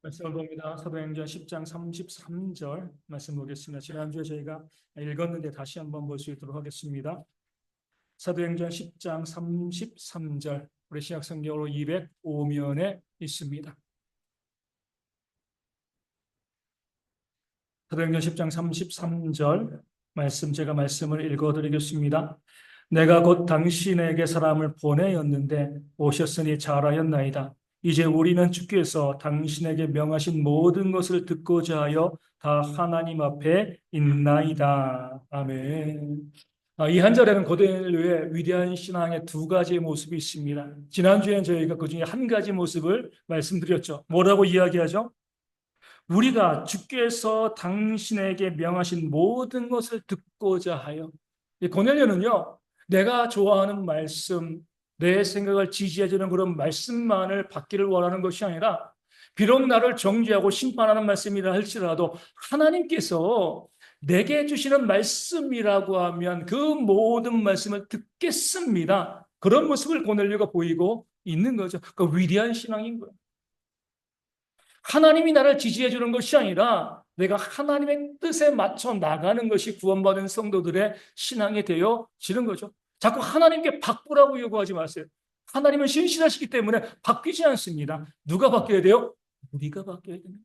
말씀을 봅니다. 사도행전 10장 33절 말씀 보겠습니다. 지난주에 저희가 읽었는데 다시 한번 볼 수 있도록 하겠습니다. 사도행전 10장 33절 우리 신약성경으로 205면에 있습니다. 사도행전 10장 33절 말씀 제가 말씀을 읽어드리겠습니다. 내가 곧 당신에게 사람을 보내었는데 오셨으니 잘하였나이다. 이제 우리는 주께서 당신에게 명하신 모든 것을 듣고자 하여 다 하나님 앞에 있나이다. 아멘. 이 한 절에는 고넬료의 위대한 신앙의 두 가지의 모습이 있습니다. 지난주에는 저희가 그 중에 한 가지 모습을 말씀드렸죠. 뭐라고 이야기하죠? 우리가 주께서 당신에게 명하신 모든 것을 듣고자 하여. 이 고넬료는요, 내가 좋아하는 말씀, 내 생각을 지지해주는 그런 말씀만을 받기를 원하는 것이 아니라 비록 나를 정죄하고 심판하는 말씀이라 할지라도 하나님께서 내게 주시는 말씀이라고 하면 그 모든 말씀을 듣겠습니다. 그런 모습을 고넬료가 보이고 있는 거죠. 그 위대한 신앙인 거예요. 하나님이 나를 지지해 주는 것이 아니라 내가 하나님의 뜻에 맞춰 나가는 것이 구원받은 성도들의 신앙이 되어지는 거죠. 자꾸 하나님께 바꾸라고 요구하지 마세요. 하나님은 신실하시기 때문에 바뀌지 않습니다. 누가 바뀌어야 돼요? 우리가 바뀌어야 됩니다.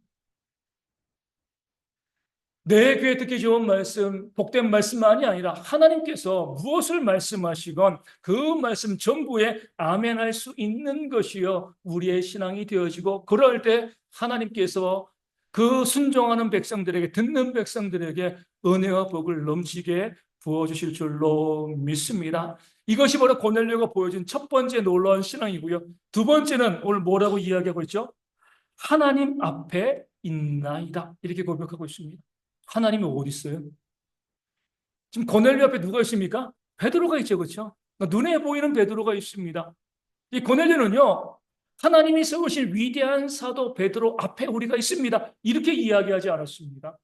내 귀에 듣기 좋은 말씀, 복된 말씀만이 아니라 하나님께서 무엇을 말씀하시건 그 말씀 전부에 아멘할 수 있는 것이요 우리의 신앙이 되어지고, 그럴 때 하나님께서 그 순종하는 백성들에게, 듣는 백성들에게 은혜와 복을 넘치게 부어주실 줄로 믿습니다. 이것이 바로 고넬료가 보여준 첫 번째 놀라운 신앙이고요. 두 번째는 오늘 뭐라고 이야기하고 있죠? 하나님 앞에 있나이다, 이렇게 고백하고 있습니다. 하나님이 어디 있어요? 지금 고넬료 앞에 누가 있습니까? 베드로가 있죠, 그렇죠? 눈에 보이는 베드로가 있습니다. 이 고넬료는요, 하나님이 세우신 위대한 사도 베드로 앞에 우리가 있습니다, 이렇게 이야기하지 않았습니다.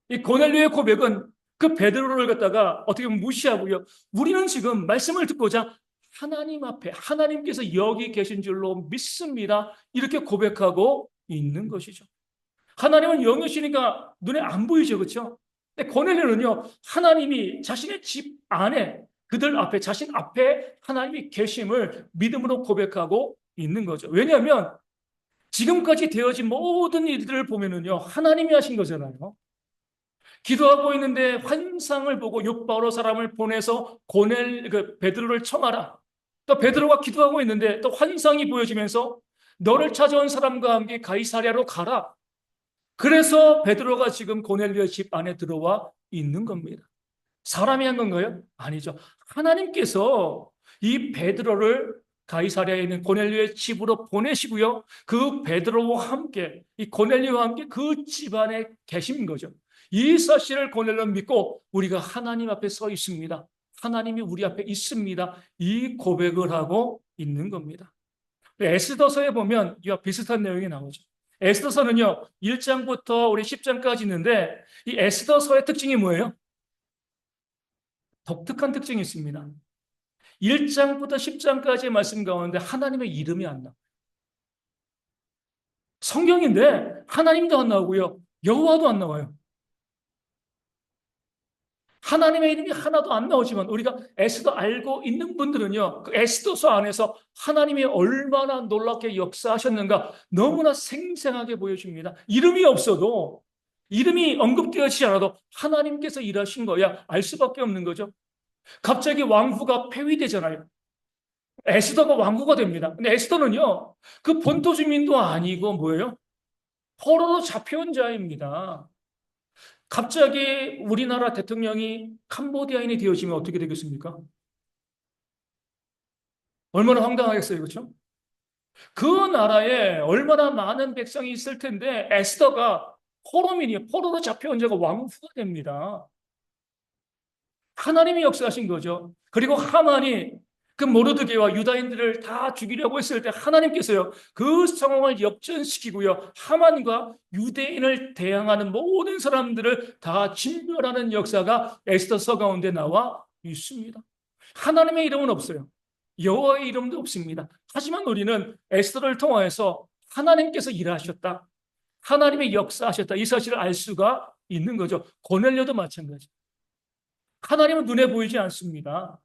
이 고넬료의 고백은 그 베드로를 갖다가 어떻게 보면 무시하고요, 우리는 지금 말씀을 듣고자 하나님 앞에, 하나님께서 여기 계신 줄로 믿습니다, 이렇게 고백하고 있는 것이죠. 하나님은 영이시니까 눈에 안 보이죠, 그렇죠? 근데 고넬료는요, 하나님이 자신의 집 안에, 그들 앞에, 자신 앞에 하나님이 계심을 믿음으로 고백하고 있는 거죠. 왜냐하면 지금까지 되어진 모든 일들을 보면은요, 하나님이 하신 거잖아요. 기도하고 있는데 환상을 보고 욥바로 사람을 보내서 베드로를 청하라. 또 베드로가 기도하고 있는데 또 환상이 보여지면서 너를 찾아온 사람과 함께 가이사랴로 가라. 그래서 베드로가 지금 고넬료의 집 안에 들어와 있는 겁니다. 사람이 한 건가요? 아니죠. 하나님께서 이 베드로를 가이사랴에 있는 고넬료의 집으로 보내시고요, 그 베드로와 함께, 이 고넬료와 함께 그 집안에 계신 거죠. 이 사실을 고넬료는 믿고 우리가 하나님 앞에 서 있습니다, 하나님이 우리 앞에 있습니다, 이 고백을 하고 있는 겁니다. 에스더서에 보면 이와 비슷한 내용이 나오죠. 에스더서는요, 1장부터 우리 10장까지 있는데, 이 에스더서의 특징이 뭐예요? 독특한 특징이 있습니다. 1장부터 10장까지의 말씀 가운데 하나님의 이름이 안 나와요. 성경인데 하나님도 안 나오고요, 여호와도 안 나와요. 하나님의 이름이 하나도 안 나오지만 우리가 에스더 알고 있는 분들은요, 그 에스더서 안에서 하나님이 얼마나 놀랍게 역사하셨는가 너무나 생생하게 보여줍니다. 이름이 없어도, 이름이 언급되어지지 않아도 하나님께서 일하신 거야 알 수밖에 없는 거죠. 갑자기 왕후가 폐위되잖아요. 에스더가 왕후가 됩니다. 근데 에스더는요, 그 본토 주민도 아니고 뭐예요? 포로로 잡혀온 자입니다. 갑자기 우리나라 대통령이 캄보디아인이 되어지면 어떻게 되겠습니까? 얼마나 황당하겠어요, 그렇죠? 그 나라에 얼마나 많은 백성이 있을 텐데 에스더가 포로민이에요. 포로로 잡혀온 자가 왕후가 됩니다. 하나님이 역사하신 거죠. 그리고 하만이 그 모르드게와 유다인들을 다 죽이려고 했을 때 하나님께서요, 그 상황을 역전시키고요, 하만과 유대인을 대항하는 모든 사람들을 다 진멸하는 역사가 에스더서 가운데 나와 있습니다. 하나님의 이름은 없어요. 여호와의 이름도 없습니다. 하지만 우리는 에스더를 통하여서 하나님께서 일하셨다. 하나님의 역사하셨다. 이 사실을 알 수가 있는 거죠. 고넬료도 마찬가지. 하나님은 눈에 보이지 않습니다.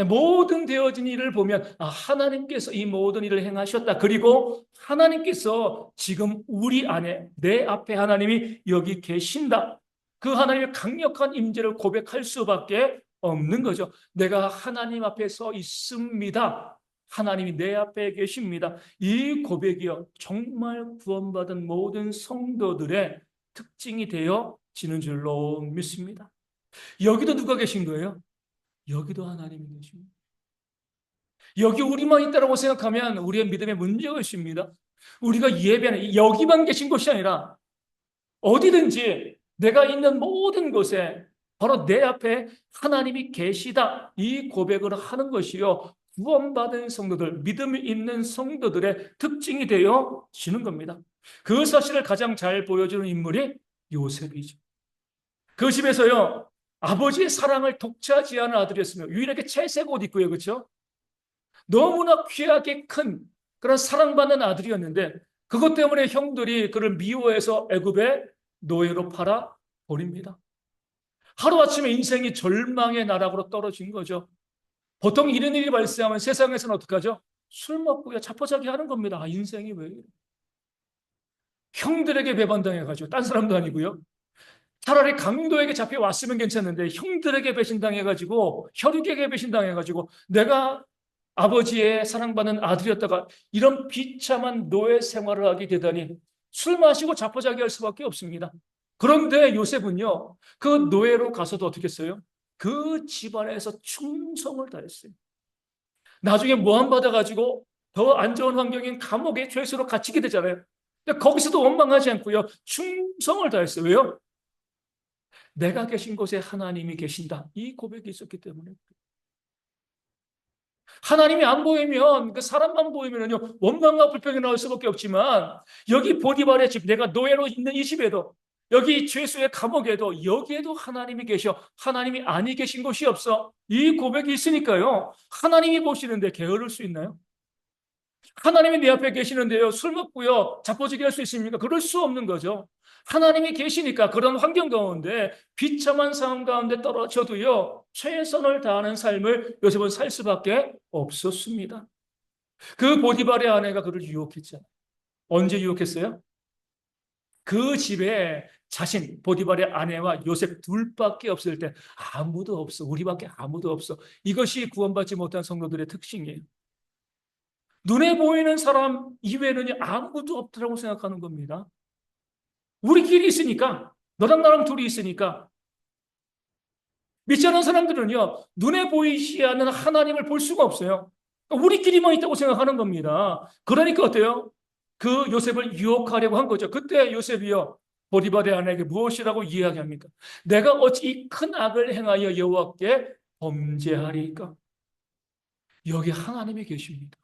모든 되어진 일을 보면 하나님께서 이 모든 일을 행하셨다. 그리고 하나님께서 지금 우리 안에 내 앞에 하나님이 여기 계신다. 그 하나님의 강력한 임재를 고백할 수밖에 없는 거죠. 내가 하나님 앞에 서 있습니다. 하나님이 내 앞에 계십니다. 이 고백이요 정말 구원받은 모든 성도들의 특징이 되어지는 줄로 믿습니다. 여기도 누가 계신 거예요? 여기도 하나님이 계십니다. 여기 우리만 있다고 생각하면 우리의 믿음에 문제가 있습니다. 우리가 예배는 여기만 계신 것이 아니라 어디든지 내가 있는 모든 곳에 바로 내 앞에 하나님이 계시다. 이 고백을 하는 것이요. 구원받은 성도들, 믿음이 있는 성도들의 특징이 되어지는 겁니다. 그 사실을 가장 잘 보여주는 인물이 요셉이죠. 그 집에서요. 아버지의 사랑을 독차지하는 아들이었으며 유일하게 채색 옷 입고요. 그렇죠? 너무나 귀하게 큰 그런 사랑받는 아들이었는데 그것 때문에 형들이 그를 미워해서 애굽의 노예로 팔아 버립니다. 하루아침에 인생이 절망의 나락으로 떨어진 거죠. 보통 이런 일이 발생하면 세상에서는 어떡하죠? 술 먹고 자포자기 하는 겁니다. 인생이 왜 이래? 형들에게 배반당해가지고 딴 사람도 아니고요. 차라리 강도에게 잡혀왔으면 괜찮은데 형들에게 배신당해가지고 혈육에게 배신당해가지고 내가 아버지의 사랑받는 아들이었다가 이런 비참한 노예 생활을 하게 되다니 술 마시고 자포자기할 수밖에 없습니다. 그런데 요셉은요, 그 노예로 가서도 어떻게 했어요? 그 집안에서 충성을 다했어요. 나중에 모함받아가지고 더 안 좋은 환경인 감옥에 죄수로 갇히게 되잖아요. 근데 거기서도 원망하지 않고요, 충성을 다했어요. 왜요? 내가 계신 곳에 하나님이 계신다. 이 고백이 있었기 때문에. 하나님이 안 보이면 그 사람만 보이면요 원망과 불평이 나올 수밖에 없지만 여기 보디발의 집 내가 노예로 있는 이 집에도 여기 죄수의 감옥에도 여기에도 하나님이 계셔 하나님이 아니 계신 곳이 없어 이 고백이 있으니까요 하나님이 보시는데 게으를 수 있나요? 하나님이 내 앞에 계시는데요 술 먹고요 자포자기 할 수 있습니까? 그럴 수 없는 거죠. 하나님이 계시니까 그런 환경 가운데 비참한 상황 가운데 떨어져도요 최선을 다하는 삶을 요셉은 살 수밖에 없었습니다. 그 보디발의 아내가 그를 유혹했잖아요. 언제 유혹했어요? 그 집에 자신 보디발의 아내와 요셉 둘밖에 없을 때 아무도 없어 우리밖에 아무도 없어 이것이 구원받지 못한 성도들의 특징이에요. 눈에 보이는 사람 이외에는 아무도 없다고 생각하는 겁니다. 우리끼리 있으니까 너랑 나랑 둘이 있으니까 믿지 않는 사람들은요 눈에 보이지 않는 하나님을 볼 수가 없어요. 우리끼리만 있다고 생각하는 겁니다. 그러니까 어때요? 그 요셉을 유혹하려고 한 거죠. 그때 요셉이요 보디발의 아내에게 무엇이라고 이야기합니까? 내가 어찌 이 큰 악을 행하여 여호와께 범죄하리까? 여기 하나님이 계십니다.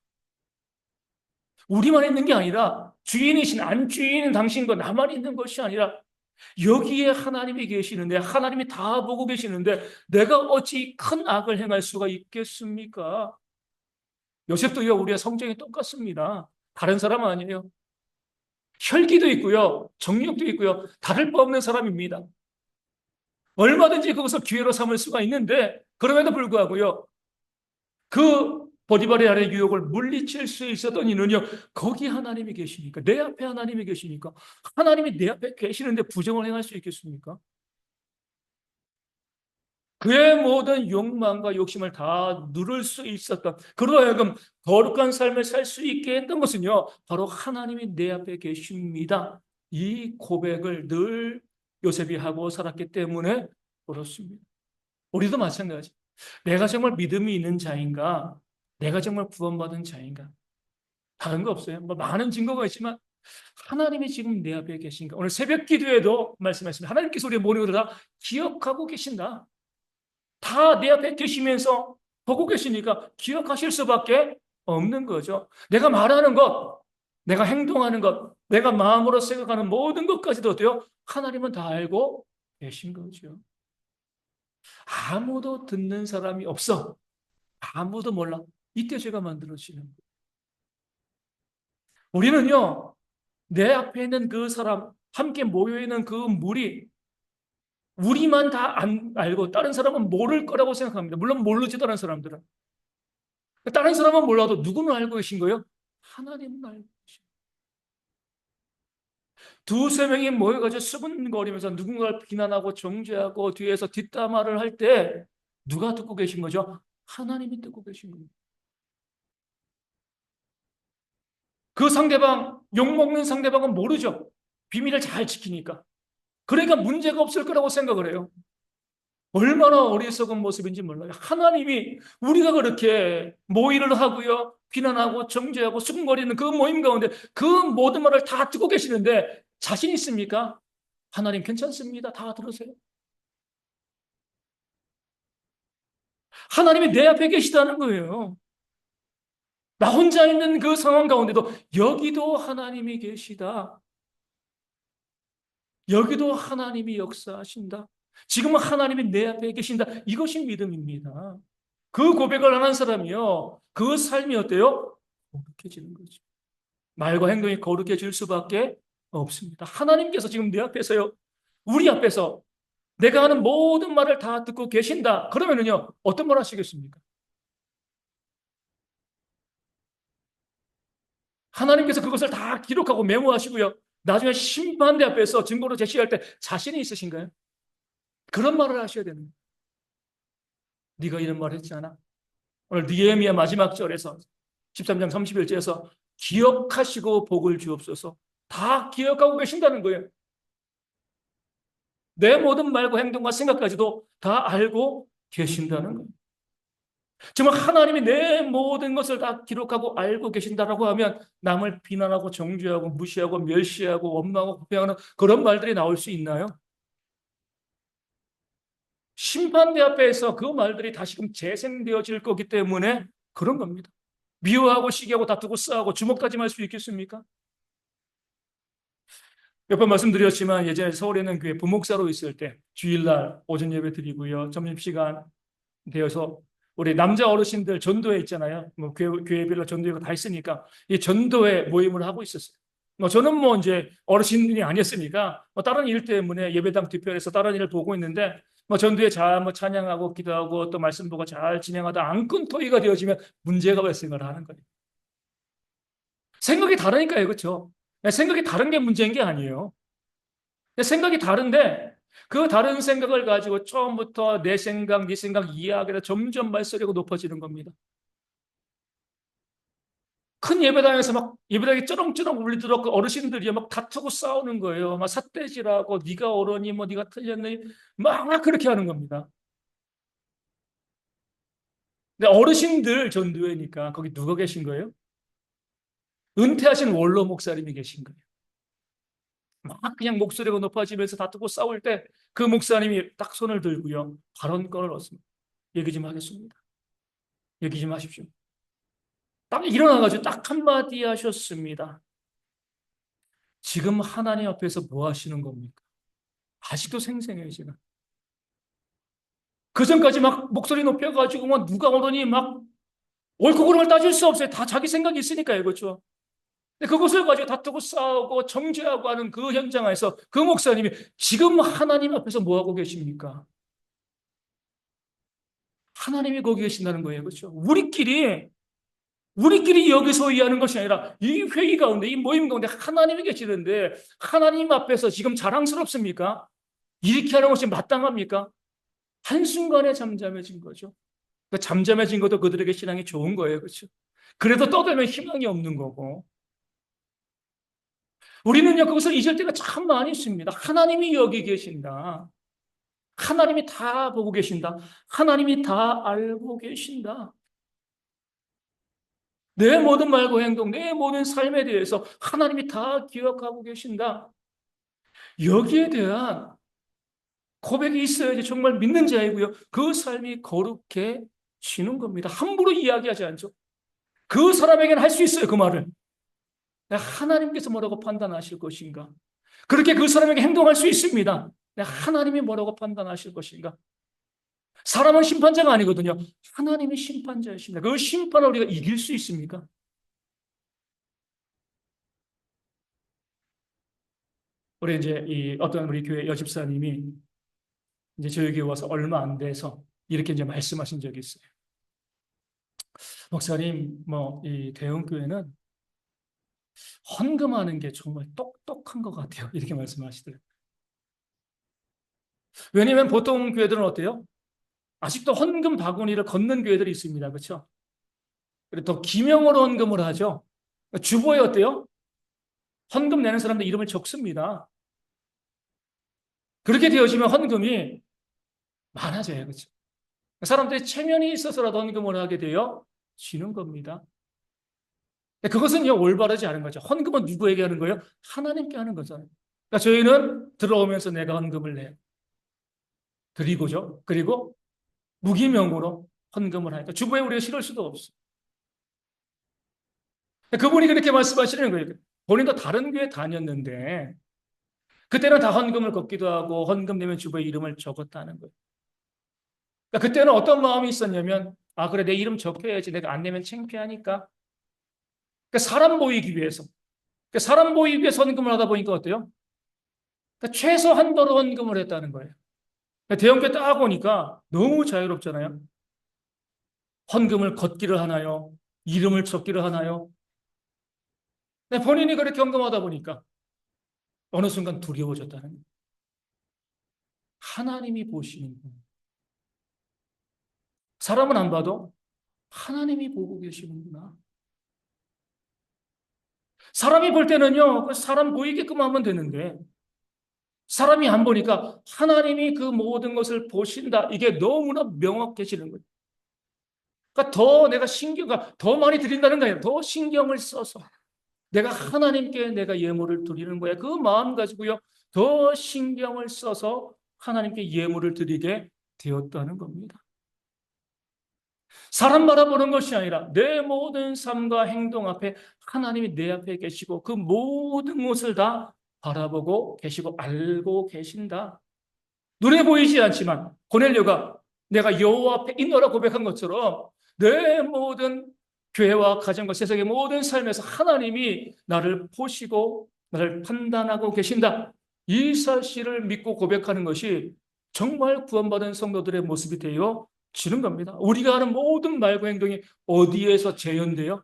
우리만 있는 게 아니라 주인이신 안주인인 당신과 나만 있는 것이 아니라 여기에 하나님이 계시는데 하나님이 다 보고 계시는데 내가 어찌 큰 악을 행할 수가 있겠습니까? 요셉도요 우리의 성정이 똑같습니다. 다른 사람 아니에요. 혈기도 있고요. 정력도 있고요. 다를 바 없는 사람입니다. 얼마든지 그것을 기회로 삼을 수가 있는데 그럼에도 불구하고요. 그 보디발의 아래 유혹을 물리칠 수 있었던 이는요. 거기 하나님이 계시니까 내 앞에 하나님이 계시니까 하나님이 내 앞에 계시는데 부정을 행할 수 있겠습니까? 그의 모든 욕망과 욕심을 다 누를 수 있었던 그로 하여금 거룩한 삶을 살 수 있게 했던 것은요. 바로 하나님이 내 앞에 계십니다. 이 고백을 늘 요셉이 하고 살았기 때문에 그렇습니다. 우리도 마찬가지. 내가 정말 믿음이 있는 자인가? 내가 정말 구원받은 자인가? 다른 거 없어요. 뭐 많은 증거가 있지만 하나님이 지금 내 앞에 계신가? 오늘 새벽 기도에도 말씀하셨습니다. 하나님께서 우리의 모든 것을 다 기억하고 계신다. 다 내 앞에 계시면서 보고 계시니까 기억하실 수밖에 없는 거죠. 내가 말하는 것, 내가 행동하는 것, 내가 마음으로 생각하는 모든 것까지도 어때요? 하나님은 다 알고 계신 거죠. 아무도 듣는 사람이 없어. 아무도 몰라. 이때 죄가 만들어지는 거예요. 우리는요, 내 앞에 있는 그 사람, 함께 모여있는 그 무리, 우리만 다 알고 다른 사람은 모를 거라고 생각합니다. 물론 모르지, 다른 사람들은. 다른 사람은 몰라도 누구는 알고 계신 거예요? 하나님은 알고 계신 거예요. 두세 명이 모여가지고 수군거리면서 누군가를 비난하고 정죄하고 뒤에서 뒷담화를 할 때 누가 듣고 계신 거죠? 하나님이 듣고 계신 겁니다. 그 상대방, 욕먹는 상대방은 모르죠. 비밀을 잘 지키니까. 그러니까 문제가 없을 거라고 생각을 해요. 얼마나 어리석은 모습인지 몰라요. 하나님이 우리가 그렇게 모의를 하고요, 비난하고 정죄하고 수군거리는 그 모임 가운데 그 모든 말을 다 듣고 계시는데 자신 있습니까? 하나님 괜찮습니다. 다 들으세요. 하나님이 내 앞에 계시다는 거예요. 나 혼자 있는 그 상황 가운데도 여기도 하나님이 계시다. 여기도 하나님이 역사하신다. 지금은 하나님이 내 앞에 계신다. 이것이 믿음입니다. 그 고백을 하는 사람이요, 그 삶이 어때요? 거룩해지는 거죠. 말과 행동이 거룩해질 수밖에 없습니다. 하나님께서 지금 내 앞에서요, 우리 앞에서 내가 하는 모든 말을 다 듣고 계신다. 그러면은요, 어떤 말 하시겠습니까? 하나님께서 그것을 다 기록하고 메모하시고요, 나중에 심판대 앞에서 증거로 제시할 때 자신이 있으신가요? 그런 말을 하셔야 되는 거예요. 네가 이런 말 했지 않아? 오늘 느헤미야 마지막 절에서 13장 31절에서 기억하시고 복을 주옵소서. 다 기억하고 계신다는 거예요. 내 모든 말과 행동과 생각까지도 다 알고 계신다는 거예요. 정말 하나님이 내 모든 것을 다 기록하고 알고 계신다라고 하면 남을 비난하고 정죄하고 무시하고 멸시하고 원망하고 부패하는 그런 말들이 나올 수 있나요? 심판대 앞에서 그 말들이 다시금 재생되어질 거기 때문에 그런 겁니다. 미워하고 시기하고 다투고 싸우고 주먹 다짐할 수 있겠습니까? 몇 번 말씀드렸지만 예전에 서울에 있는 교회 부목사로 있을 때 주일날 오전 예배 드리고요. 점심시간 되어서 우리 남자 어르신들 전도회 있잖아요. 뭐 교회별로 전도회가 다 있으니까 이 전도회 모임을 하고 있었어요. 뭐 저는 뭐 이제 어르신이 아니었으니까 뭐 다른 일 때문에 예배당 뒤편에서 다른 일을 보고 있는데 뭐 전도회 잘 뭐 찬양하고 기도하고 또 말씀 보고 잘 진행하다 안건 토의가 되어지면 문제가 발생을 하는 거예요. 생각이 다르니까요, 그렇죠? 생각이 다른 게 문제인 게 아니에요. 생각이 다른데 그 다른 생각을 가지고 처음부터 내 생각, 네 생각 이야기가 점점 말소리가 높아지는 겁니다. 큰 예배당에서 막 예배당이 쩌렁쩌렁 울리도록 그 어르신들이 막 다투고 싸우는 거예요. 막 삿대질하고 네가 옳으니 뭐 네가 틀렸니 막 그렇게 하는 겁니다. 근데 어르신들 전도회니까 거기 누가 계신 거예요? 은퇴하신 원로 목사님이 계신 거예요. 막 그냥 목소리가 높아지면서 다투고 싸울 때 그 목사님이 딱 손을 들고요. 발언권을 얻습니다. 얘기 좀 하겠습니다. 얘기 좀 하십시오. 딱 일어나가지고 딱 한마디 하셨습니다. 지금 하나님 앞에서 뭐 하시는 겁니까? 아직도 생생해요, 제가. 그 전까지 막 목소리 높여가지고 막 누가 오르니 막 옳고 그름을 따질 수 없어요. 다 자기 생각이 있으니까요, 그렇죠? 근데 그것을 가지고 다투고 싸우고 정죄하고 하는 그 현장에서 그 목사님이 지금 하나님 앞에서 뭐 하고 계십니까? 하나님이 거기 계신다는 거예요, 그렇죠? 우리끼리 여기서 이해하는 것이 아니라 이 회의 가운데, 이 모임 가운데 하나님이 계시는데 하나님 앞에서 지금 자랑스럽습니까? 이렇게 하는 것이 마땅합니까? 한순간에 잠잠해진 거죠. 그 잠잠해진 것도 그들에게 신앙이 좋은 거예요. 그렇죠? 그래도 떠들면 희망이 없는 거고. 우리는요, 그것을 잊을 때가 참 많이 있습니다. 하나님이 여기 계신다. 하나님이 다 보고 계신다. 하나님이 다 알고 계신다. 내 모든 말과 행동, 내 모든 삶에 대해서 하나님이 다 기억하고 계신다. 여기에 대한 고백이 있어야지 정말 믿는 자이고요. 그 삶이 거룩해지는 겁니다. 함부로 이야기하지 않죠. 그 사람에게는 할 수 있어요. 그 말을. 하나님께서 뭐라고 판단하실 것인가? 그렇게 그 사람에게 행동할 수 있습니다. 하나님이 뭐라고 판단하실 것인가? 사람은 심판자가 아니거든요. 하나님이 심판자이십니다. 그 심판을 우리가 이길 수 있습니까? 우리 이제 이 어떤 우리 교회 여집사님이 이제 저희 교회 와서 얼마 안 돼서 이렇게 이제 말씀하신 적이 있어요. 목사님, 뭐 이 대형 교회는 헌금하는 게 정말 똑똑한 것 같아요. 이렇게 말씀하시더라고요. 왜냐하면 보통 교회들은 어때요? 아직도 헌금 바구니를 걷는 교회들이 있습니다. 그렇죠? 그리고 또 기명으로 헌금을 하죠. 주보에 어때요? 헌금 내는 사람들 이름을 적습니다. 그렇게 되어지면 헌금이 많아져요. 그렇죠? 사람들이 체면이 있어서라도 헌금을 하게 되어 지는 겁니다. 그것은요, 올바르지 않은 거죠. 헌금은 누구에게 하는 거예요? 하나님께 하는 거잖아요. 그러니까 저희는 들어오면서 내가 헌금을 내요. 드리고죠. 그리고 무기명으로 헌금을 하니까 주부에 우리가 실을 수도 없어요. 그분이 그렇게 말씀하시는 거예요. 본인도 다른 교회 다녔는데 그때는 다 헌금을 걷기도 하고 헌금 내면 주부의 이름을 적었다는 거예요. 그러니까 그때는 어떤 마음이 있었냐면 아 그래 내 이름 적혀야지 내가 안 내면 창피하니까 그러니까 사람 보이기 위해서 그러니까 사람 보이기 위해서 헌금을 하다 보니까 어때요? 그러니까 최소한도로 헌금을 했다는 거예요. 그러니까 대형교회 딱 보니까 너무 자유롭잖아요. 헌금을 걷기를 하나요? 이름을 적기를 하나요? 근데 본인이 그렇게 헌금하다 보니까 어느 순간 두려워졌다는 거예요. 하나님이 보시는 분. 사람은 안 봐도 하나님이 보고 계시는구나. 사람이 볼 때는요, 그 사람 보이게끔 하면 되는데, 사람이 안 보니까 하나님이 그 모든 것을 보신다. 이게 너무나 명확해지는 거예요. 그러니까 더 내가 더 많이 드린다는 거예요. 더 신경을 써서. 내가 하나님께 내가 예물을 드리는 거야. 그 마음 가지고요. 더 신경을 써서 하나님께 예물을 드리게 되었다는 겁니다. 사람 바라보는 것이 아니라 내 모든 삶과 행동 앞에 하나님이 내 앞에 계시고 그 모든 것을 다 바라보고 계시고 알고 계신다. 눈에 보이지 않지만 고넬료가 내가 여호와 앞에 있노라 고백한 것처럼 내 모든 교회와 가정과 세상의 모든 삶에서 하나님이 나를 보시고 나를 판단하고 계신다. 이 사실을 믿고 고백하는 것이 정말 구원받은 성도들의 모습이 되어 지는 겁니다. 우리가 하는 모든 말과 행동이 어디에서 재현돼요?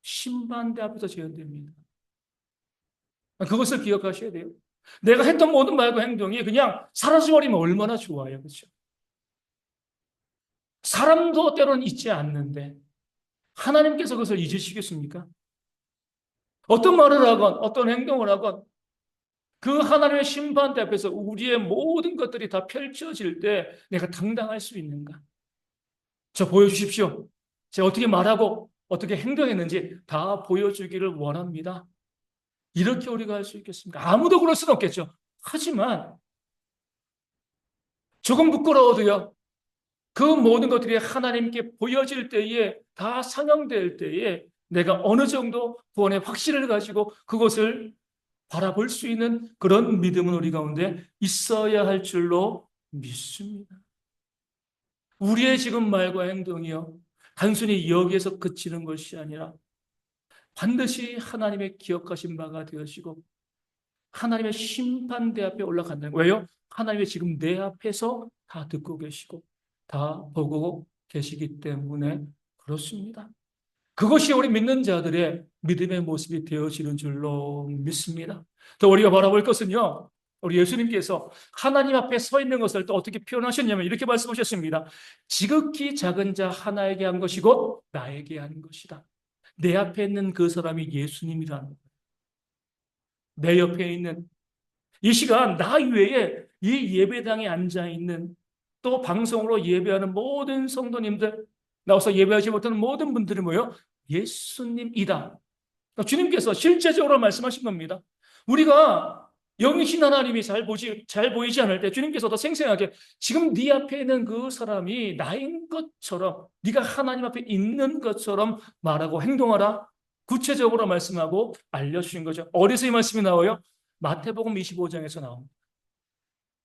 심판대 앞에서 재현됩니다. 그것을 기억하셔야 돼요. 내가 했던 모든 말과 행동이 그냥 사라져버리면 얼마나 좋아요. 그렇죠? 사람도 때로는 잊지 않는데 하나님께서 그것을 잊으시겠습니까? 어떤 말을 하건 어떤 행동을 하건 그 하나님의 심판대 앞에서 우리의 모든 것들이 다 펼쳐질 때 내가 당당할 수 있는가? 저 보여주십시오. 제가 어떻게 말하고 어떻게 행동했는지 다 보여주기를 원합니다. 이렇게 우리가 할 수 있겠습니까? 아무도 그럴 수는 없겠죠. 하지만 조금 부끄러워도요. 그 모든 것들이 하나님께 보여질 때에 다 상영될 때에 내가 어느 정도 구원의 확신을 가지고 그것을 바라볼 수 있는 그런 믿음은 우리 가운데 있어야 할 줄로 믿습니다. 우리의 지금 말과 행동이요. 단순히 여기에서 그치는 것이 아니라 반드시 하나님의 기억하신 바가 되어지고 하나님의 심판대 앞에 올라간다는 거예요. 왜요? 하나님이 지금 내 앞에서 다 듣고 계시고 다 보고 계시기 때문에 그렇습니다. 그것이 우리 믿는 자들의 믿음의 모습이 되어지는 줄로 믿습니다. 또 우리가 바라볼 것은요. 우리 예수님께서 하나님 앞에 서 있는 것을 또 어떻게 표현하셨냐면 이렇게 말씀하셨습니다. 지극히 작은 자 하나에게 한 것이 곧 나에게 한 것이다. 내 앞에 있는 그 사람이 예수님이라는 거예요. 내 옆에 있는 이 시간 나 이외에 이 예배당에 앉아있는 또 방송으로 예배하는 모든 성도님들 나와서 예배하지 못하는 모든 분들이 뭐예요? 예수님이다. 그러니까 주님께서 실제적으로 말씀하신 겁니다. 우리가 영이신 하나님이 잘 보이지 않을 때 주님께서도 생생하게 지금 네 앞에 있는 그 사람이 나인 것처럼 네가 하나님 앞에 있는 것처럼 말하고 행동하라. 구체적으로 말씀하고 알려주신 거죠. 어디서 이 말씀이 나와요? 마태복음 25장에서 나옵니다.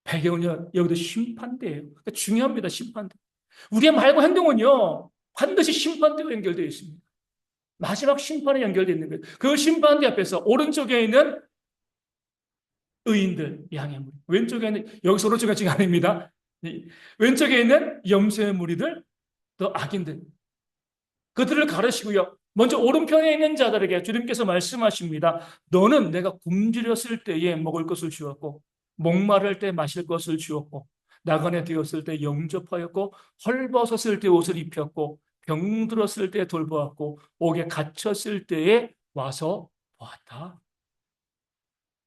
배경은요, 여기도 심판대예요. 그러니까 중요합니다, 심판대. 우리의 말과 행동은요, 반드시 심판대와 연결되어 있습니다. 마지막 심판에 연결되어 있는 거예요. 그 심판대 앞에서 오른쪽에 있는 의인들, 양의 무리. 왼쪽에 있는, 여기서 오른쪽이 지금 아닙니다. 왼쪽에 있는 염소의 무리들, 또 악인들. 그들을 가르시고요. 먼저 오른편에 있는 자들에게 주님께서 말씀하십니다. 너는 내가 굶주렸을 때에 먹을 것을 주었고, 목마를 때 마실 것을 주었고, 나그네 되었을 때 영접하였고, 헐벗었을 때 옷을 입혔고, 병들었을 때 돌보았고, 옥에 갇혔을 때에 와서 보았다.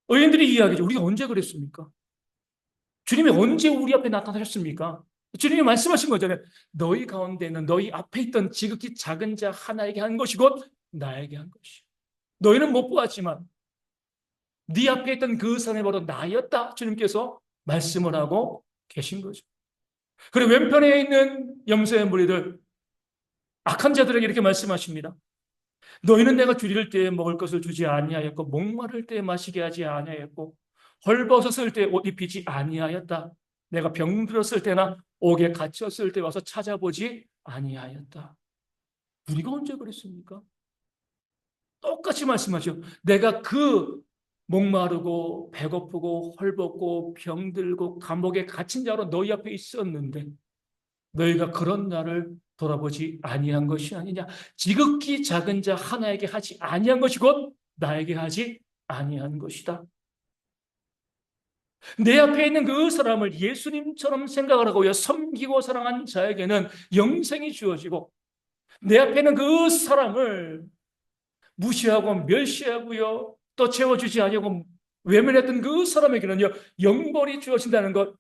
의인들이 이야기죠. 우리가 언제 그랬습니까? 주님이 언제 우리 앞에 나타나셨습니까? 주님이 말씀하신 거잖아요. 너희 가운데는 너희 앞에 있던 지극히 작은 자 하나에게 한 것이 곧 나에게 한 것이요. 너희는 못 보았지만 네 앞에 있던 그 사람이 바로 나였다. 주님께서 말씀을 하고 계신 거죠. 그리고 왼편에 있는 염소의 무리들, 악한 자들에게 이렇게 말씀하십니다. 너희는 내가 줄일 때에 먹을 것을 주지 아니하였고 목마를 때에 마시게 하지 아니하였고 헐벗었을 때 옷 입히지 아니하였다. 내가 병들었을 때나 옥에 갇혔을 때 와서 찾아보지 아니하였다. 우리가 언제 그랬습니까? 똑같이 말씀하죠. 내가 그 목마르고 배고프고 헐벗고 병들고 감옥에 갇힌 자로 너희 앞에 있었는데 너희가 그런 나를 돌아보지 아니한 것이 아니냐. 지극히 작은 자 하나에게 하지 아니한 것이 곧 나에게 하지 아니한 것이다. 내 앞에 있는 그 사람을 예수님처럼 생각을 하고요. 섬기고 사랑한 자에게는 영생이 주어지고 내 앞에 있는 그 사람을 무시하고 멸시하고요. 또 채워주지 아니하고 외면했던 그 사람에게는요. 영벌이 주어진다는 것.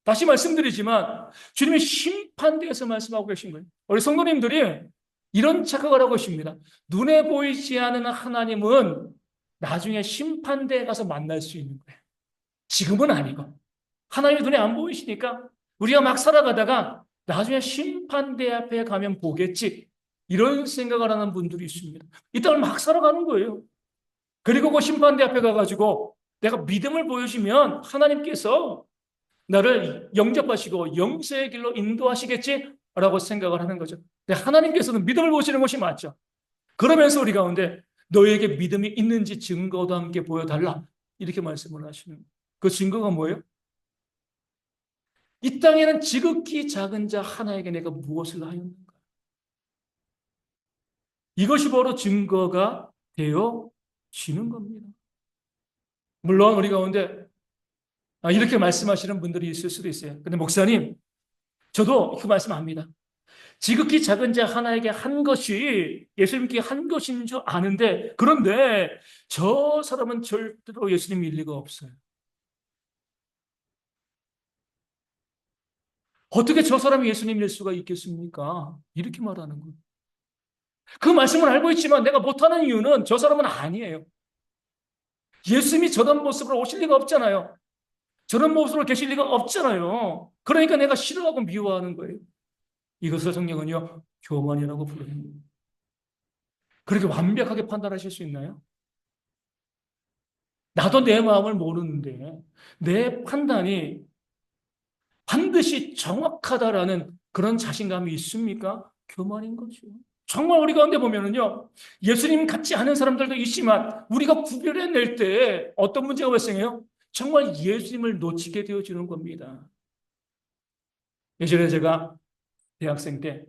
다시 말씀드리지만 주님의 심판대에서 말씀하고 계신 거예요. 우리 성도님들이 이런 착각을 하고 있습니다. 눈에 보이지 않는 하나님은 나중에 심판대에 가서 만날 수 있는 거예요. 지금은 아니고. 하나님이 눈에 안 보이시니까 우리가 막 살아가다가 나중에 심판대 앞에 가면 보겠지. 이런 생각을 하는 분들이 있습니다. 이 땅을 막 살아가는 거예요. 그리고 그 심판대 앞에 가가지고 내가 믿음을 보여주면 하나님께서 나를 영접하시고 영생의 길로 인도하시겠지? 라고 생각을 하는 거죠. 근데 하나님께서는 믿음을 보시는 것이 맞죠. 그러면서 우리 가운데 너에게 믿음이 있는지 증거도 함께 보여달라. 이렇게 말씀을 하시는 거예요. 그 증거가 뭐예요? 이 땅에는 지극히 작은 자 하나에게 내가 무엇을 하였는가? 이것이 바로 증거가 되어지는 겁니다. 물론 우리 가운데 이렇게 말씀하시는 분들이 있을 수도 있어요. 근데 목사님, 저도 그 말씀합니다. 지극히 작은 자 하나에게 한 것이 예수님께 한 것인 줄 아는데 그런데 저 사람은 절대로 예수님 믿을 리가 없어요. 어떻게 저 사람이 예수님일 수가 있겠습니까? 이렇게 말하는 거예요. 그 말씀을 알고 있지만 내가 못하는 이유는 저 사람은 아니에요. 예수님이 저런 모습으로 오실 리가 없잖아요. 저런 모습으로 계실 리가 없잖아요. 그러니까 내가 싫어하고 미워하는 거예요. 이것을 성경은요, 교만이라고 부릅니다. 그렇게 완벽하게 판단하실 수 있나요? 나도 내 마음을 모르는데 내 판단이 반드시 정확하다라는 그런 자신감이 있습니까? 교만인 거죠. 정말 우리 가운데 보면은요, 예수님 같지 않은 사람들도 있지만 우리가 구별해낼 때 어떤 문제가 발생해요? 정말 예수님을 놓치게 되어지는 겁니다. 예전에 제가 대학생 때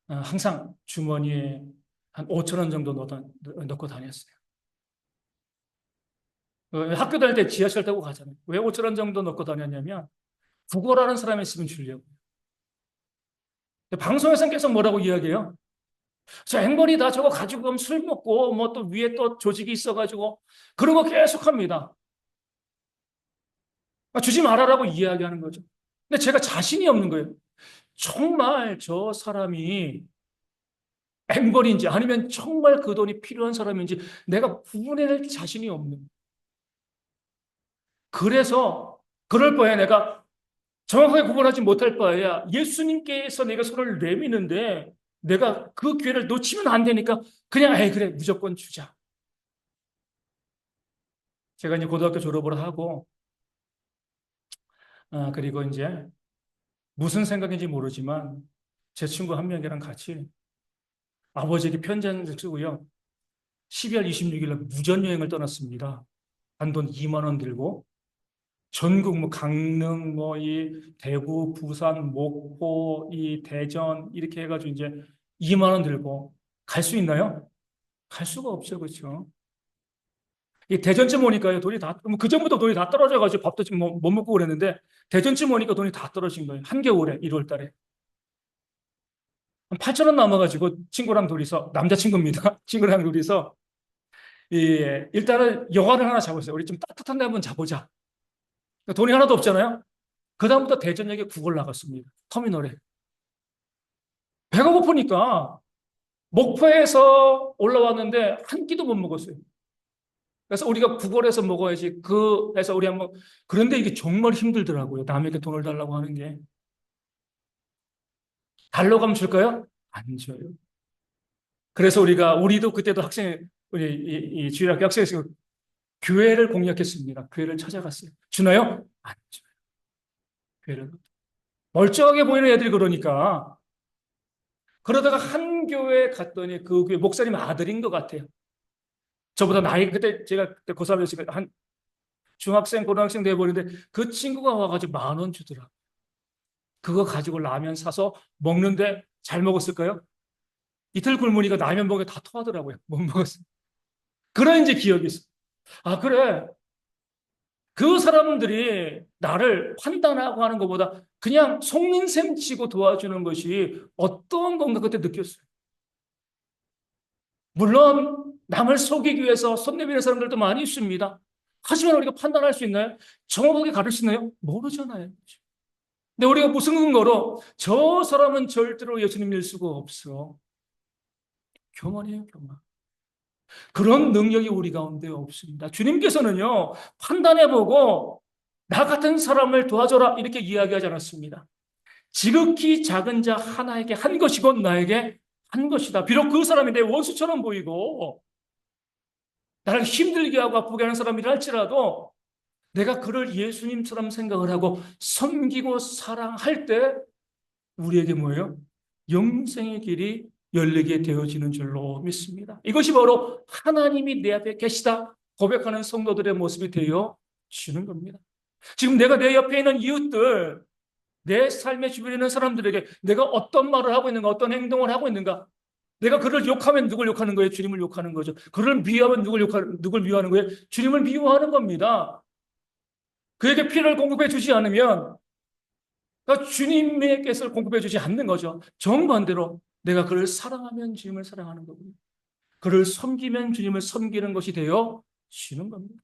항상 주머니에 한 5천 원 정도 넣고 다녔어요. 학교 다닐 때 지하철 타고 가잖아요. 왜 5천 원 정도 넣고 다녔냐면 국어라는 사람이 있으면 주려고. 방송에서는 계속 뭐라고 이야기해요? 저 행벌이 다 저거 가지고 가면 술 먹고 뭐 또 위에 또 조직이 있어가지고 그런 거 계속 합니다. 주지 말아라고 이야기하는 거죠. 근데 제가 자신이 없는 거예요. 정말 저 사람이 앵벌인지 아니면 정말 그 돈이 필요한 사람인지 내가 구분해낼 자신이 없는. 그래서 그럴 바에 내가 정확하게 구분하지 못할 바에야 예수님께서 내가 손을 내미는데 내가 그 기회를 놓치면 안 되니까 그냥 에이 그래 무조건 주자. 제가 이제 고등학교 졸업을 하고 그리고 이제 무슨 생각인지 모르지만 제 친구 한 명이랑 같이 아버지에게 편지 한 장 쓰고요. 12월 26일 날 무전여행을 떠났습니다. 단돈 2만 원 들고 전국 뭐 강릉 뭐 이 대구, 부산, 목포, 이 대전 이렇게 해가지고 이제 2만 원 들고 갈 수 있나요? 갈 수가 없죠, 그렇죠? 이 대전쯤 오니까요 돈이 다, 그 전부터 돈이 다 떨어져가지고 밥도 지금 못 먹고 그랬는데 대전쯤 오니까 돈이 다 떨어진 거예요. 한겨울에 1월 달에 한 8천 원 남아가지고 친구랑 둘이서 남자친구입니다. 친구랑 둘이서 일단은 영화를 하나 잡았어요. 우리 좀 따뜻한 데 한번 자보자. 돈이 하나도 없잖아요. 그다음부터 대전역에 구걸 나갔습니다. 터미널에. 배가 고프니까 목포에서 올라왔는데 한 끼도 못 먹었어요. 그래서 우리가 구걸해서 먹어야지. 해서 우리 한번, 그런데 이게 정말 힘들더라고요. 남에게 돈을 달라고 하는 게. 달러 가면 줄까요? 안 줘요. 그래서 우리도 그때도 우리 주일학교 학생에서 교회를 공략했습니다. 교회를 찾아갔어요. 주나요? 안 줘요. 교회를. 멀쩡하게 보이는 애들이 그러니까. 그러다가 한 교회 갔더니 그 교회 목사님 아들인 것 같아요. 저보다 그때 제가 그때 고3이었으니까 한 중학생, 고등학생 돼버리는데 그 친구가 와가지고 10,000원 주더라. 그거 가지고 라면 사서 먹는데 잘 먹었을까요? 이틀 굶으니까 라면 먹에 다 토하더라고요. 못 먹었어요. 그런 이제 기억이 있어. 아, 그래. 그 사람들이 나를 판단하고 하는 것보다 그냥 속는셈 치고 도와주는 것이 어떤 건가 그때 느꼈어요. 물론 남을 속이기 위해서 손 내미는 사람들도 많이 있습니다. 하지만 우리가 판단할 수 있나요? 정확하게 가를 수 있나요? 모르잖아요. 근데 우리가 무슨 근거로 저 사람은 절대로 예수님 믿을 수가 없어. 교만이에요, 교만. 그런 능력이 우리 가운데 없습니다. 주님께서는요, 판단해보고 나 같은 사람을 도와줘라 이렇게 이야기하지 않았습니다. 지극히 작은 자 하나에게 한 것이고 나에게 한 것이다. 비록 그 사람이 내 원수처럼 보이고 나를 힘들게 하고 아프게 하는 사람이라 할지라도 내가 그를 예수님처럼 생각을 하고 섬기고 사랑할 때 우리에게 뭐예요? 영생의 길이 열리게 되어지는 줄로 믿습니다. 이것이 바로 하나님이 내 앞에 계시다 고백하는 성도들의 모습이 되어지는 겁니다. 지금 내가 내 옆에 있는 이웃들, 내 삶의 주변에 있는 사람들에게 내가 어떤 말을 하고 있는가, 어떤 행동을 하고 있는가, 내가 그를 욕하면 누굴 욕하는 거예요? 주님을 욕하는 거죠. 그를 미워하면 누굴 미워하는 거예요? 주님을 미워하는 겁니다. 그에게 피를 공급해 주지 않으면 그러니까 주님의 것을 공급해 주지 않는 거죠. 정반대로 내가 그를 사랑하면 주님을 사랑하는 거고요. 그를 섬기면 주님을 섬기는 것이 되어 지는 겁니다.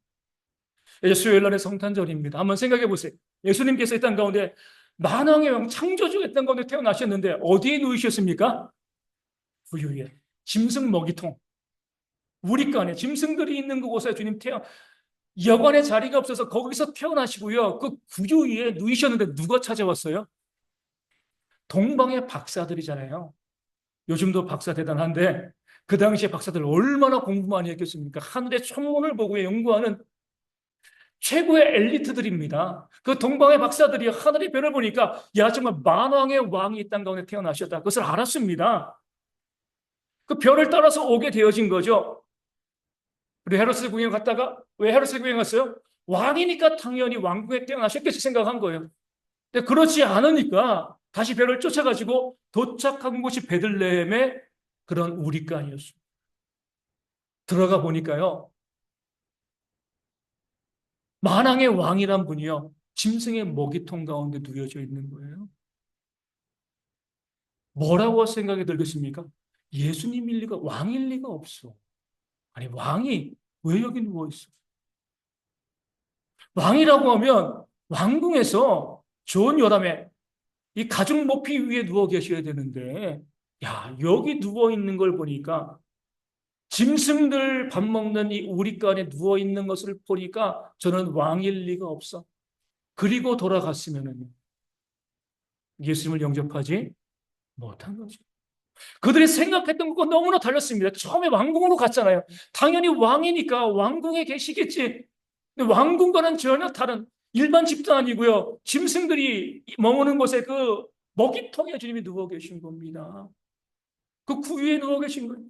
이제 수요일 날의 성탄절입니다. 한번 생각해 보세요. 예수님께서 이 땅 가운데 만왕의 왕 창조주의 땅 가운데 태어나셨는데 어디에 누이셨습니까? 구유에 짐승 먹이통 우리간에 짐승들이 있는 그곳에 주님 여관에 자리가 없어서 거기서 태어나시고요. 그 구유 위에 누이셨는데 누가 찾아왔어요? 동방의 박사들이잖아요. 요즘도 박사 대단한데 그 당시에 박사들 얼마나 공부 많이 했겠습니까? 하늘의 천문을 보고 연구하는 최고의 엘리트들입니다. 그 동방의 박사들이 하늘의 별을 보니까 야 정말 만왕의 왕이 이 땅 가운데 태어나셨다. 그것을 알았습니다. 그 별을 따라서 오게 되어진 거죠. 우리 헤로스 구경 갔다가 왜 헤로스 구경 갔어요? 왕이니까 당연히 왕궁에 태어나셨겠지 생각한 거예요. 근데 그렇지 않으니까 다시 별을 쫓아가지고 도착한 곳이 베들레헴의 그런 우리간이었습니다. 들어가 보니까요. 만왕의 왕이란 분이요. 짐승의 먹이통 가운데 누워져 있는 거예요. 뭐라고 생각이 들겠습니까? 예수님일 리가, 왕일 리가 없어. 아니, 왕이 왜 여기 누워 있어? 왕이라고 하면 왕궁에서 좋은 요람에 이 가죽 모피 위에 누워 계셔야 되는데, 야, 여기 누워 있는 걸 보니까 짐승들 밥 먹는 이 우리간에 누워 있는 것을 보니까 저는 왕일 리가 없어. 그리고 돌아갔으면 예수님을 영접하지 못한 거죠. 그들이 생각했던 것과 너무나 달랐습니다. 처음에 왕궁으로 갔잖아요. 당연히 왕이니까 왕궁에 계시겠지. 근데 왕궁과는 전혀 다른 일반 집도 아니고요. 짐승들이 머무는 곳에 그 먹이통에 주님이 누워 계신 겁니다. 그 구유에 누워 계신 거예요.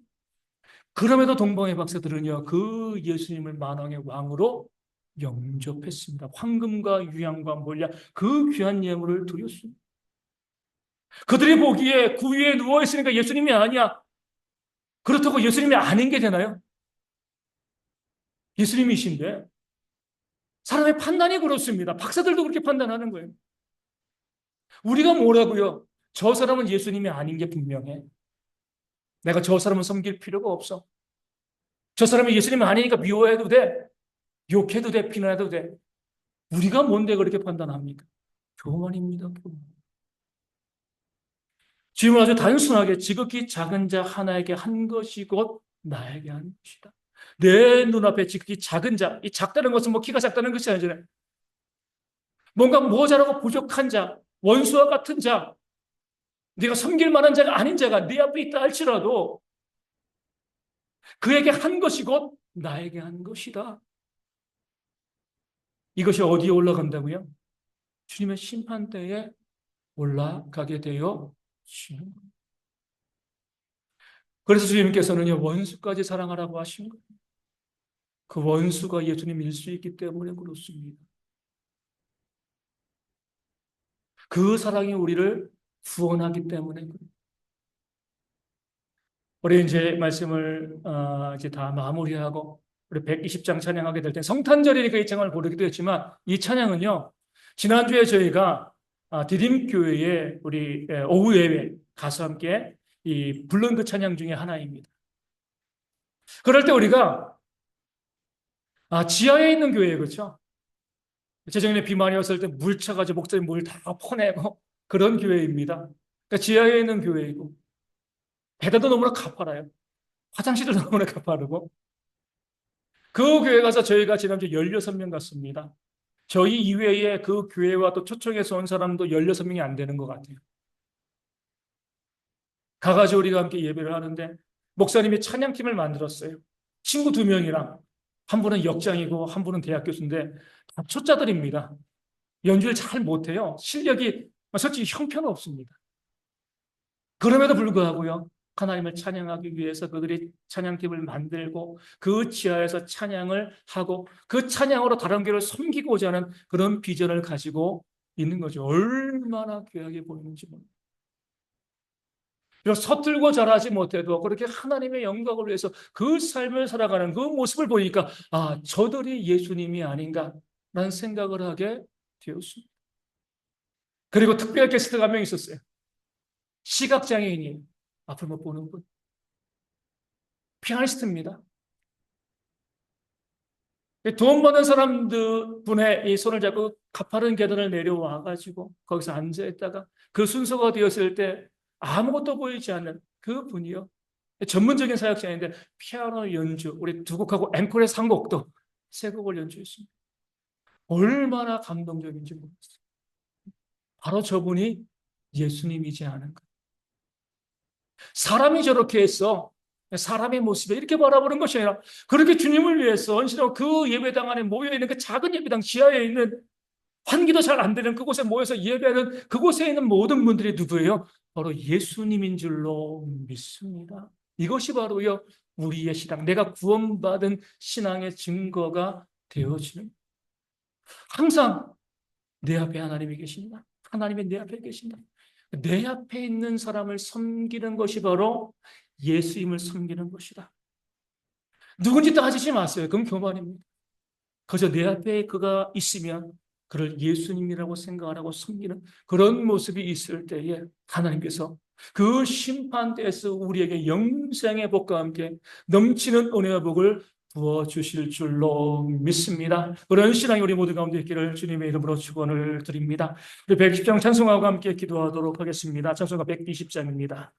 그럼에도 동방의 박사들은요, 그 예수님을 만왕의 왕으로 영접했습니다. 황금과 유향과 몰약 그 귀한 예물을 드렸습니다. 그들이 보기에 그 위에 누워 있으니까 예수님이 아니야. 그렇다고 예수님이 아닌 게 되나요? 예수님이신데 사람의 판단이 그렇습니다. 박사들도 그렇게 판단하는 거예요. 우리가 뭐라고요? 저 사람은 예수님이 아닌 게 분명해. 내가 저 사람은 섬길 필요가 없어. 저 사람이 예수님이 아니니까 미워해도 돼. 욕해도 돼. 비난해도 돼. 우리가 뭔데 그렇게 판단합니까? 교만입니다. 교만. 주님은 아주 단순하게 지극히 작은 자 하나에게 한 것이 곧 나에게 한 것이다. 내 눈앞에 지극히 작은 자, 이 작다는 것은 뭐 키가 작다는 것이 아니잖아요. 뭔가 모자라고 부족한 자, 원수와 같은 자, 네가 섬길 만한 자가 아닌 자가 네 앞에 있다 할지라도 그에게 한 것이 곧 나에게 한 것이다. 이것이 어디에 올라간다고요? 주님의 심판대에 올라가게 되어 주는 거예요. 그래서 주님께서는요, 원수까지 사랑하라고 하신 거예요. 그 원수가 예수님일 수 있기 때문에 그렇습니다. 그 사랑이 우리를 구원하기 때문에 그래요. 우리 이제 말씀을 이제 다 마무리하고 우리 120장 찬양하게 될 때 성탄절이니까 이 찬양을 부르기도 했지만 이 찬양은요, 지난주에 저희가 디딤교회에 우리 오후 예배 가서 함께 이 불른 그 찬양 중에 하나입니다. 그럴 때 우리가 지하에 있는 교회 그렇죠? 재작년에 비 많이 왔을 때 물 차가지고 목사님 물 다 퍼내고 그런 교회입니다. 그러니까 지하에 있는 교회이고 배달도 너무나 가파라요. 화장실도 너무나 가파르고 그 교회 가서 저희가 지난주에 16명 갔습니다. 저희 이외에 그 교회와 또 초청해서 온 사람도 16명이 안 되는 것 같아요. 가가지고 우리가 함께 예배를 하는데 목사님이 찬양팀을 만들었어요. 친구 2명이랑 한 분은 역장이고 한 분은 대학 교수인데 다 초짜들입니다. 연주를 잘 못해요. 실력이 솔직히 형편없습니다. 그럼에도 불구하고요. 하나님을 찬양하기 위해서 그들이 찬양팀을 만들고 그 지하에서 찬양을 하고 그 찬양으로 다른 교회를 섬기고자 하는 그런 비전을 가지고 있는 거죠. 얼마나 귀하게 보이는지 모릅니다. 서툴고 잘하지 못해도 그렇게 하나님의 영광을 위해서 그 삶을 살아가는 그 모습을 보니까 저들이 예수님이 아닌가라는 생각을 하게 되었습니다. 그리고 특별 게스트가 한 명 있었어요. 시각장애인이 앞을 못 보는 분. 피아니스트입니다. 돈 버는 사람들 분의 이 손을 잡고 가파른 계단을 내려와가지고 거기서 앉아있다가 그 순서가 되었을 때 아무것도 보이지 않는 그 분이요. 전문적인 사역자인데 피아노 연주, 우리 두 곡하고 앵콜의 3곡도 3곡을 연주했습니다. 얼마나 감동적인지 모르겠어요. 바로 저분이 예수님이지 않은가. 사람이 저렇게 해서 사람의 모습에 이렇게 바라보는 것이 아니라 그렇게 주님을 위해서 언제나 그 예배당 안에 모여있는 그 작은 예배당 지하에 있는 환기도 잘 안 되는 그곳에 모여서 예배하는 그곳에 있는 모든 분들이 누구예요? 바로 예수님인 줄로 믿습니다. 이것이 바로요 우리의 신앙, 내가 구원받은 신앙의 증거가 되어지는, 항상 내 앞에 하나님이 계신다. 하나님이 내 앞에 계신다. 내 앞에 있는 사람을 섬기는 것이 바로 예수님을 섬기는 것이다. 누군지 따지지 마세요. 그건 교만입니다. 그저 내 앞에 그가 있으면 그를 예수님이라고 생각하고 섬기는 그런 모습이 있을 때에 하나님께서 그 심판대에서 우리에게 영생의 복과 함께 넘치는 은혜와 복을 부어주실 줄로 믿습니다. 그런 신앙이 우리 모두 가운데 있기를 주님의 이름으로 축원을 드립니다. 우리 120장 찬송하고 함께 기도하도록 하겠습니다. 찬송가 120장입니다.